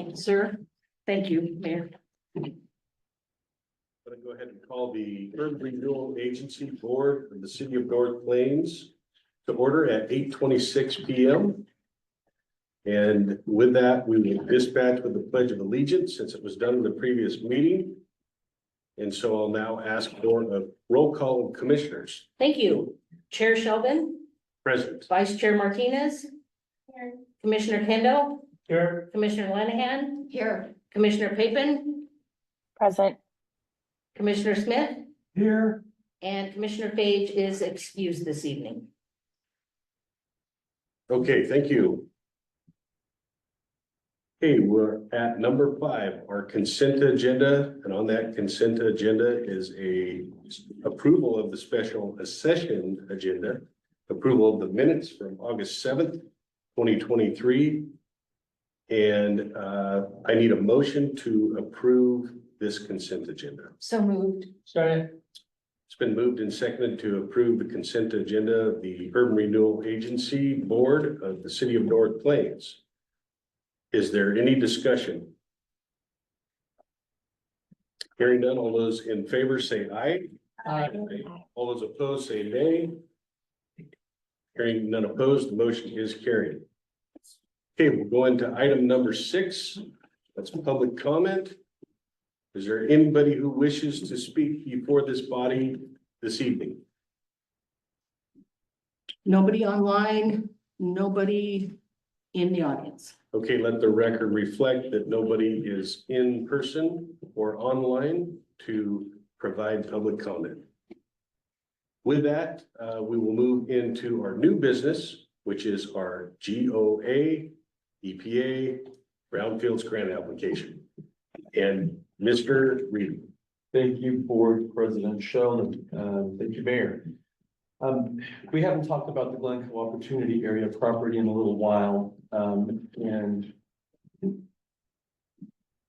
Thank you, sir. Thank you, Mayor. I'm going to go ahead and call the Urban Renewal Agency Board of the City of North Plains to order at 8:26 p.m. And with that, we will dispatch with the Pledge of Allegiance since it was done in the previous meeting. And so I'll now ask for a roll call of commissioners. Thank you. Chair Sheldon, Present. Vice Chair Martinez. Here. Commissioner Kendall. Here. Commissioner Lanahan. Here. Commissioner Papen. Present. Commissioner Smith. Here. And Commissioner Page is excused this evening. Okay, thank you. Okay, we're at number 5, our consent agenda, and on that consent agenda is a approval of the special session agenda, approval of the minutes from August 7th, 2023. And I need a motion to approve this consent agenda. So moved. Sorry. It's been moved and seconded to approve the consent agenda of the Urban Renewal Agency Board of the City of North Plains. Is there any discussion? Hearing none, all those in favor say aye. Aye. All those opposed say nay. Hearing none opposed, the motion is carried. Okay, we'll go into item number 6. That's public comment. Is there anybody who wishes to speak before this body this evening? Nobody online, nobody in the audience. Okay, let the record reflect that nobody is in person or online to provide public comment. With that, we will move into our new business, which is our GOA, EPA, Brownfields grant application. And Mr. Reed. Thank you, Board President Sheldon. Thank you, Mayor. We haven't talked about the Glencoe Opportunity Area property in a little while, and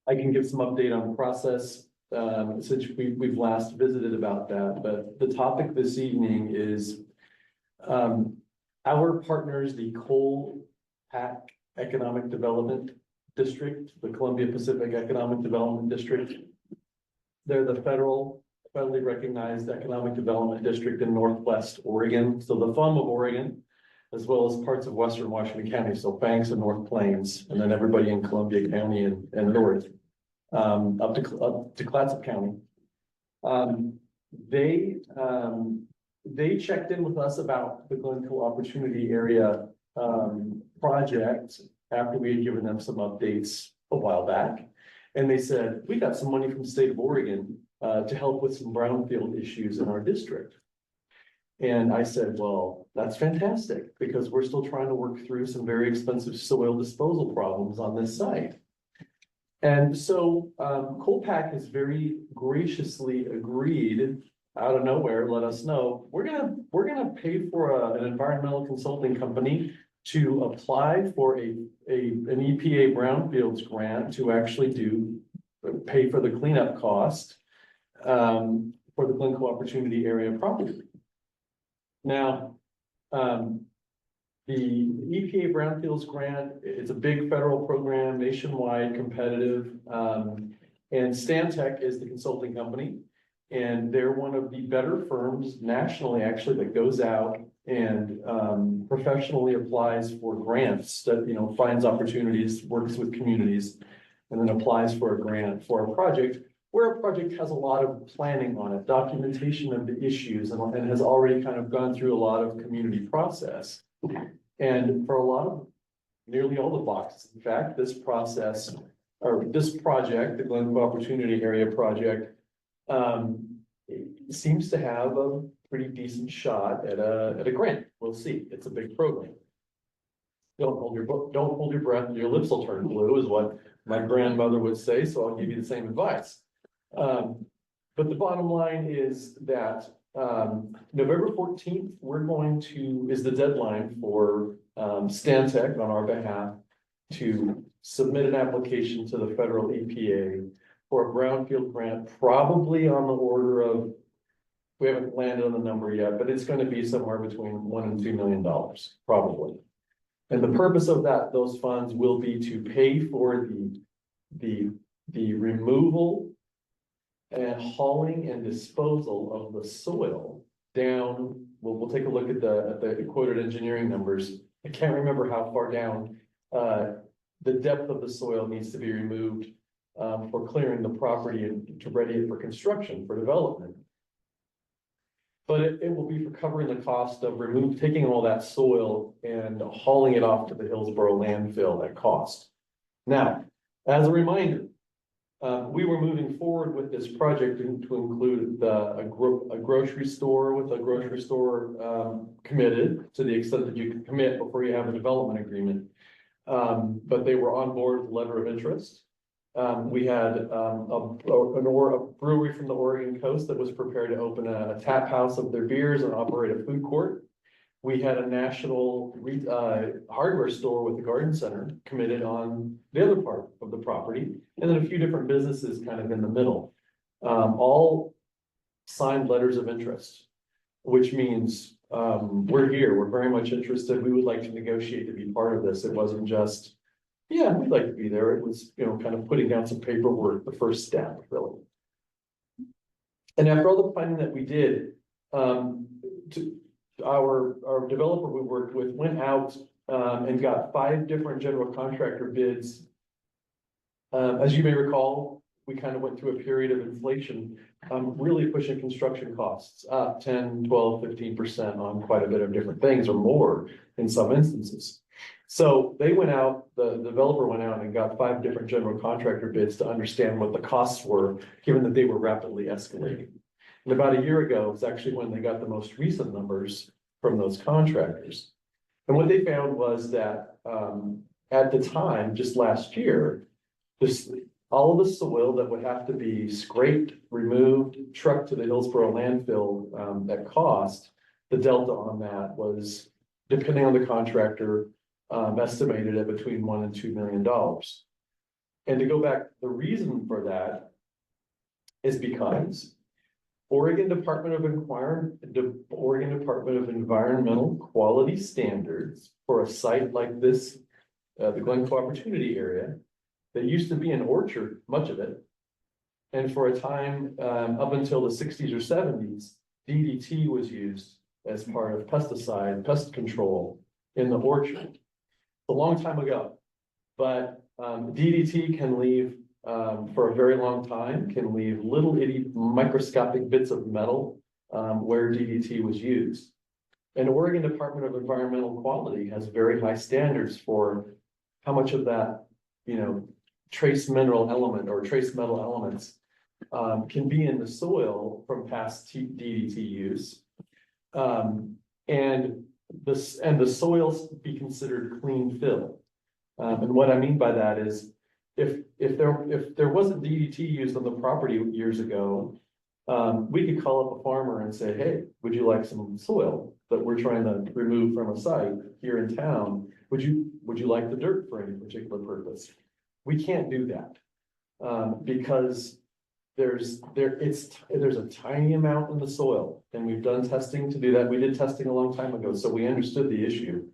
I can give some update on the process since we've last visited about that. But the topic this evening is our partners, the Coal Pack Economic Development District, the Columbia Pacific Economic Development District. They're the federally recognized economic development district in Northwest Oregon. So the thumb of Oregon, as well as parts of Western Washington County. So Banks and North Plains, and then everybody in Columbia County and north, up to Clatsop County. They checked in with us about the Glencoe Opportunity Area project after we had given them some updates a while back. And they said, we got some money from the state of Oregon to help with some brownfield issues in our district. And I said, well, that's fantastic, because we're still trying to work through some very expensive soil disposal problems on this site. And so CoalPack has very graciously agreed out of nowhere, let us know, we're gonna pay for an environmental consulting company to apply for an EPA brownfields grant to actually pay for the cleanup cost for the Glencoe Opportunity Area property. Now, the EPA brownfields grant, it's a big federal program, nationwide, competitive, and Stantec is the consulting company, and they're one of the better firms nationally, actually, that goes out and professionally applies for grants that, finds opportunities, works with communities, and then applies for a grant for a project where a project has a lot of planning on it, documentation of the issues, and has already kind of gone through a lot of community process. And for nearly all the boxes, in fact, this project, the Glencoe Opportunity Area project, seems to have a pretty decent shot at a grant. We'll see. It's a big program. Don't hold your breath. Your lips will turn blue, is what my grandmother would say. So I'll give you the same advice. But the bottom line is that November 14th, is the deadline for Stantec on our behalf to submit an application to the federal EPA for a brownfield grant, probably on the order of, we haven't landed on the number yet, but it's going to be somewhere between $1 and $2 million, probably. And the purpose of those funds will be to pay for the the removal and hauling and disposal of the soil down, we'll take a look at the quoted engineering numbers. I can't remember how far down, the depth of the soil needs to be removed for clearing the property and to ready it for construction, for development. But it will be for covering the cost of taking all that soil and hauling it off to the Hillsborough landfill at cost. Now, as a reminder, we were moving forward with this project to include a grocery store with a grocery store committed to the extent that you can commit before you have a development agreement. But they were on board with a letter of interest. We had a brewery from the Oregon coast that was prepared to open a tap house of their beers and operate a food court. We had a national hardware store with the garden center committed on the other part of the property, and then a few different businesses kind of in the middle. All signed letters of interest, which means we're here, we're very much interested, we would like to negotiate to be part of this. It wasn't just, yeah, we'd like to be there. It was, kind of putting down some paperwork, the first step, really. And after all the planning that we did, our developer we worked with went out and got 5 different general contractor bids. As you may recall, we kind of went through a period of inflation, really pushing construction costs up 10, 12, 15% on quite a bit of different things, or more in some instances. So they went out, the developer went out and got 5 different general contractor bids to understand what the costs were, given that they were rapidly escalating. And about a year ago, it's actually when they got the most recent numbers from those contractors. And what they found was that at the time, just last year, all of the soil that would have to be scraped, removed, trucked to the Hillsborough landfill at cost, the delta on that was, depending on the contractor, estimated at between $1 and $2 million. And to go back, the reason for that is because Oregon Department of Environmental Quality Standards for a site like this, the Glencoe Opportunity Area, that used to be an orchard, much of it. And for a time, up until the 60s or 70s, DDT was used as part of pest control in the orchard. A long time ago, but DDT can leave for a very long time, can leave little itty microscopic bits of metal where DDT was used. And Oregon Department of Environmental Quality has very high standards for how much of that, trace mineral element or trace metal elements can be in the soil from past DDT use. And the soils be considered clean fill. And what I mean by that is if there wasn't DDT used on the property years ago, we could call up a farmer and say, hey, would you like some soil that we're trying to remove from a site here in town? Would you like the dirt for any particular purpose? We can't do that because there's a tiny amount in the soil, and we've done testing to do that. We did testing a long time ago, so we understood the issue.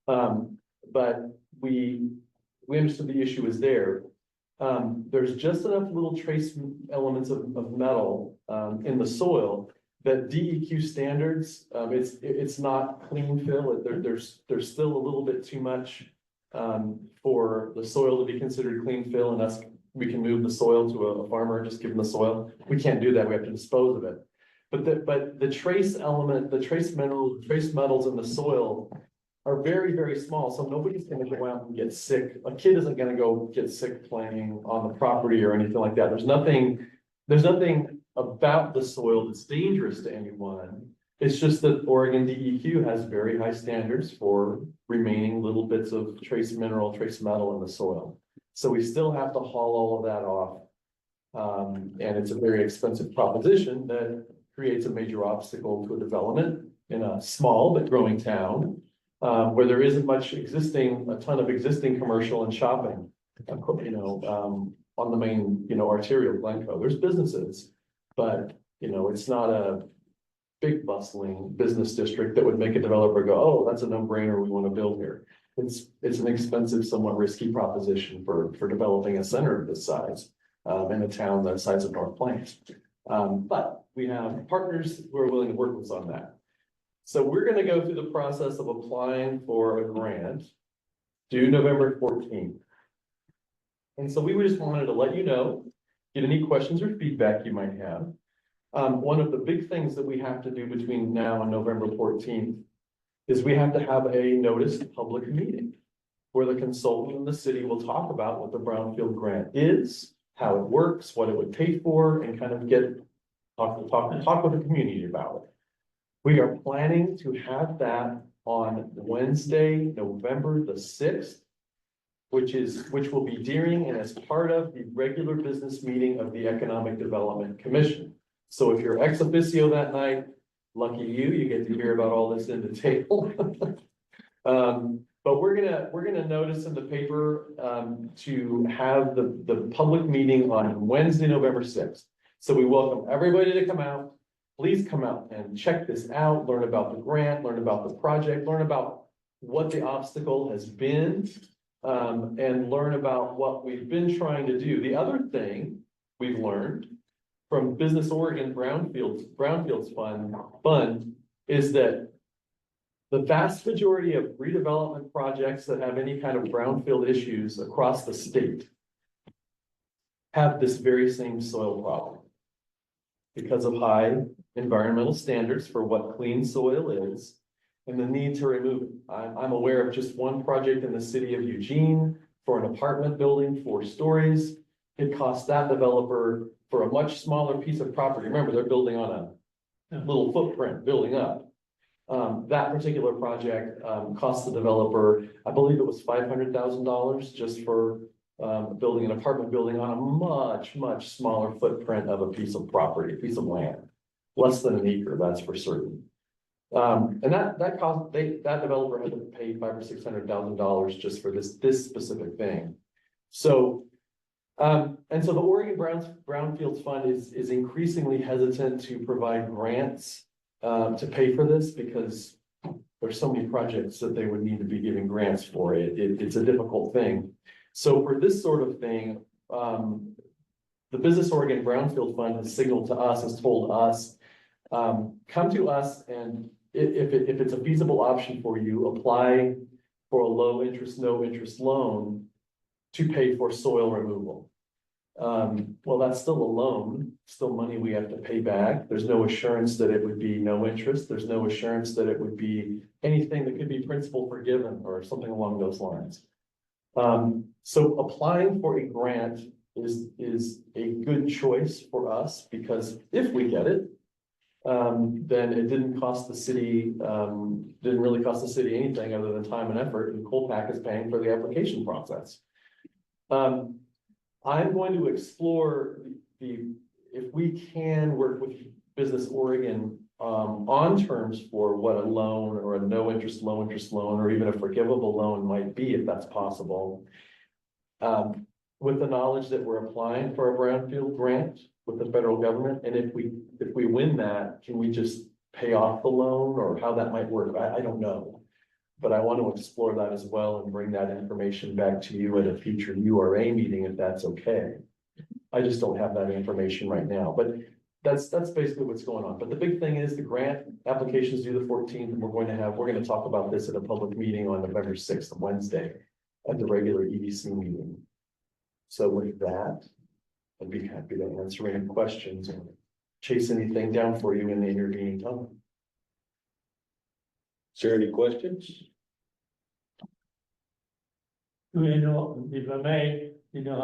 But we understood the issue is there. There's just enough little trace elements of metal in the soil that DEQ standards, it's not clean fill. There's still a little bit too much for the soil to be considered clean fill, and we can move the soil to a farmer, just give them the soil. We can't do that. We have to dispose of it. But the trace element, the trace metals in the soil are very, very small. So nobody's going to go out and get sick. A kid isn't going to go get sick playing on the property or anything like that. There's nothing about the soil that's dangerous to anyone. It's just that Oregon DEQ has very high standards for remaining little bits of trace mineral, trace metal in the soil. So we still have to haul all of that off. And it's a very expensive proposition that creates a major obstacle to a development in a small but growing town where there isn't much a ton of existing commercial and shopping, on the main, arterial Glencoe. There's businesses, but, it's not a big bustling business district that would make a developer go, oh, that's a no-brainer, we want to build here. It's an expensive, somewhat risky proposition for developing a center of this size, in a town the size of North Plains. But we have partners who are willing to work with us on that. So we're gonna go through the process of applying for a grant due November 14th. And so we just wanted to let you know, get any questions or feedback you might have. One of the big things that we have to do between now and November 14th is we have to have a noticed public meeting where the consultant and the city will talk about what the brownfield grant is, how it works, what it would pay for, and kind of talk with the community about it. We are planning to have that on Wednesday, November the 6th, which will be during and as part of the regular business meeting of the Economic Development Commission. So if you're ex officio that night, lucky you get to hear about all this in detail. But we're gonna notice in the paper to have the public meeting on Wednesday, November 6th. So we welcome everybody to come out. Please come out and check this out, learn about the grant, learn about the project, learn about what the obstacle has been, and learn about what we've been trying to do. The other thing we've learned from Business Oregon Brownfields Fund is that the vast majority of redevelopment projects that have any kind of brownfield issues across the state have this very same soil problem. Because of high environmental standards for what clean soil is and the need to remove it. I'm aware of just one project in the city of Eugene for an apartment building, 4 stories. It cost that developer for a much smaller piece of property. Remember, they're building on a little footprint, building up. That particular project cost the developer, I believe it was $500,000 just for building an apartment building on a much smaller footprint of a piece of property, a piece of land. Less than an acre, that's for certain. And that developer had to pay $500,000 or $600,000 just for this specific thing. So, and so the Oregon Brownfields Fund is increasingly hesitant to provide grants to pay for this because there's so many projects that they would need to be giving grants for. It's a difficult thing. So for this sort of thing, the Business Oregon Brownfield Fund has signaled to us, has told us, come to us, and if it's a feasible option for you, apply for a low interest, no interest loan to pay for soil removal. Well, that's still a loan, still money we have to pay back. There's no assurance that it would be no interest. There's no assurance that it would be anything that could be principal forgiven or something along those lines. So applying for a grant is a good choice for us because if we get it, then it didn't cost the city, didn't really cost the city anything other than time and effort, and Colpack is paying for the application process. I'm going to explore if we can work with Business Oregon on terms for what a loan or a no interest, low interest loan, or even a forgivable loan might be, if that's possible. With the knowledge that we're applying for a brownfield grant with the federal government, and if we win that, can we just pay off the loan, or how that might work? I don't know. But I want to explore that as well and bring that information back to you at a future URA meeting, if that's okay. I just don't have that information right now, but that's basically what's going on. But the big thing is the grant applications due the 14th, and we're going to talk about this at a public meeting on November 6th, Wednesday, at the regular EDC meeting. So with that, I'd be happy to answer any questions or chase anything down for you in the intervening time. Is there any questions? You know, if I may, you know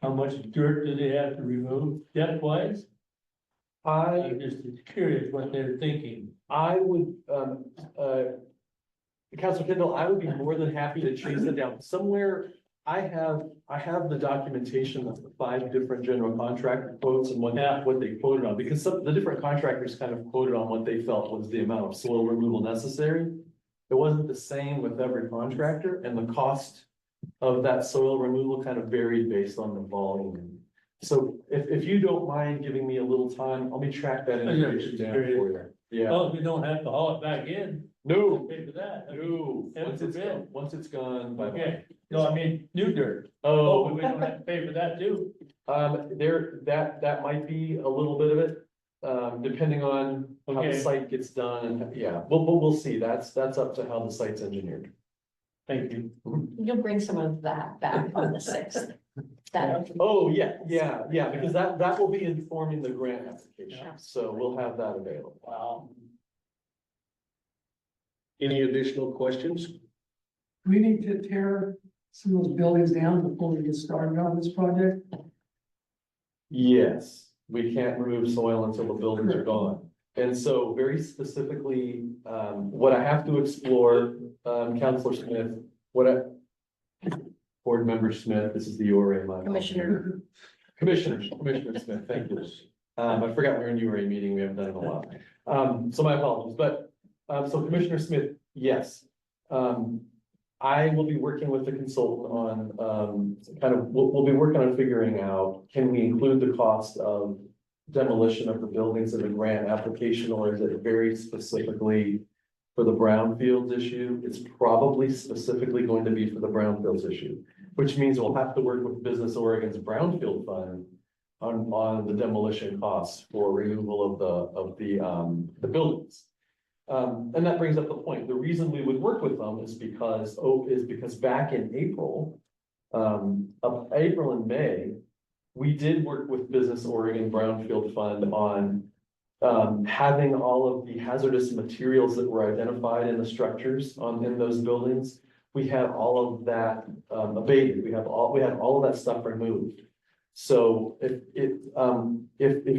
how much dirt do they have to remove depth wise? I'm just curious what they're thinking. I would, Councilor Kendall, I would be more than happy to chase it down somewhere. I have the documentation of the 5 different general contractor quotes and what they quoted on, because the different contractors kind of quoted on what they felt was the amount of soil removal necessary. It wasn't the same with every contractor, and the cost of that soil removal kind of varied based on the volume. So if you don't mind giving me a little time, let me track that information down for you. Yeah. Well, we don't have to haul it back in. No, Pay for that. no, Heaven forbid. once it's gone, bye bye. Okay, no, I mean, new dirt. Oh, Oh, we don't have to pay for that too. that might be a little bit of it, depending on how the Okay. site gets done, and, yeah, we'll see, that's up to how the site's engineered. Thank you. You'll bring some of that back on the sixth. That, Oh, yeah, because that will be informing the grant application, Yeah. so we'll have that available. Wow. Any additional questions? We need to tear some of those buildings down before we get started on this project. Yes, we can't remove soil until the buildings are gone. And so very specifically, what I have to explore, Counselor Smith, Board Member Smith, this is the URA. my apologies. Commissioner Smith, thank you. I forgot we're in URA meeting, we haven't done it in a while. So my apologies, but, so Commissioner Smith, yes. I will be working with the consultant on, we'll be working on figuring out, can we include the cost of demolition of the buildings in the grant application, or is it very specifically for the brownfields issue? It's probably specifically going to be for the brownfields issue, which means we'll have to work with Business Oregon's brownfield fund on the demolition costs for removal of the buildings. And that brings up the point. The reason we would work with them is because back in April and May, we did work with Business Oregon Brownfield Fund on having all of the hazardous materials that were identified in the structures in those buildings. We had all of that abated. We had all of that stuff removed. So if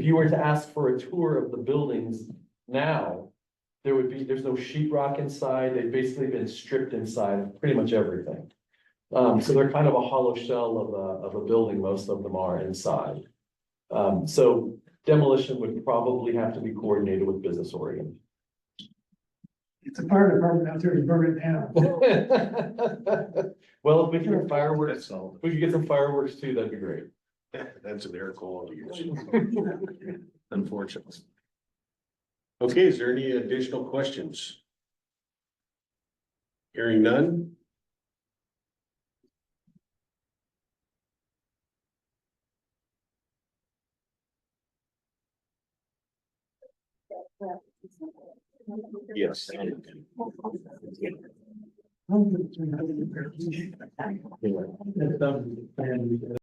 you were to ask for a tour of the buildings now, there's no sheetrock inside. They've basically been stripped inside of pretty much everything. So they're kind of a hollow shell of a building. Most of them are inside. So demolition would probably have to be coordinated with Business Oregon. It's a fire department out there to burn it down. Well, if we can get fireworks, That's all. if we could get some fireworks too, that'd be great. That's an air quality issue. Unfortunately. Okay, is there any additional questions? Hearing none? Yes. That's, and